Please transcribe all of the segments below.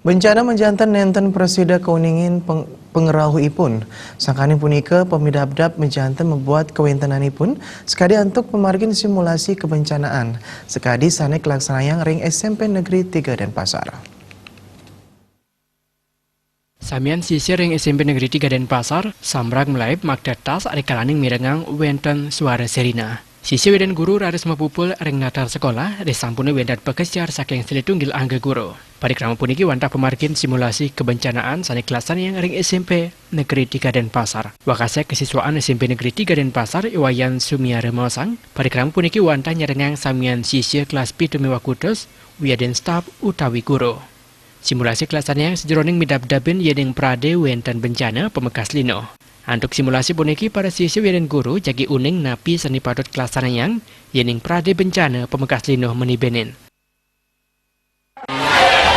Bencana menjantan nenten presida keuningin pengerauhipun. Sangkani punika pemidabdab menjantan membuat kewentenanipun sekadi untuk memargin simulasi kebencanaan. Sekadi sanek laksanayang ring SMP Negeri 3 Denpasar. Samian sisir ring SMP Negeri 3 Denpasar, samrak melaib magdatas adikalaning mirengang wenten suara serina. Sisi wedan guru raris mapupul ring natar sekolah, desampune wendat pekesyar saking selitunggil angga guru. Parikrama puniki wantah pemargin simulasi kebencanaan sani kelasan yang ring SMP Negeri 3 Denpasar. Wakasek kesiswaan SMP Negeri 3 Denpasar Iwayan Sumiare Mosang, parikrama puniki wantah nyerengang samian sisir kelas pitu mewakutus, wiaden staf utawi guru. Simulasi kelasan yang sejeroning midab-dabin yeding prade wenten bencana pemekas lino. Untuk simulasi puniki para siswa dan guru jagi uning napi seni patut kelasan yang yening prade bencana pemekas lino menibenin.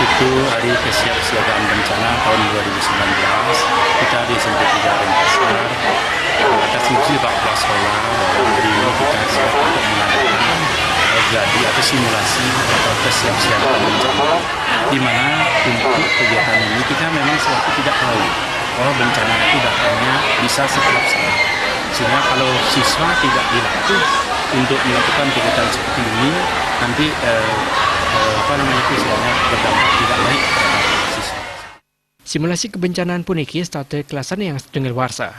Itu hari kesiapsiagaan bencana tahun 2019 kita di SMP 3 Denpasar atas izin Pak Kepala Sekolah bahwa hari ini kita siap untuk mengadakan gladi atau simulasi atau kesiapsiagaan bencana, di mana untuk kegiatan ini kita memang sewaktu tidak tahu bahwa bencana itu datangnya bisa setiap saat, sehingga kalau siswa tidak dilatih untuk melakukan kegiatan seperti ini nanti berdampak tidak baik terhadap siswa. Simulasi kebencanaan puniki starte kelasan yang setengah warsa.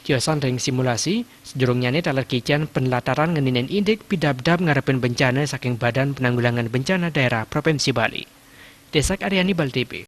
Tiosan ring simulasi, sejurungnya ini talar kican penlataran ngeninen indik pidabdab ngarepin bencana saking Badan Penanggulangan Bencana Daerah Provinsi Bali. Desak Aryani Bal TV.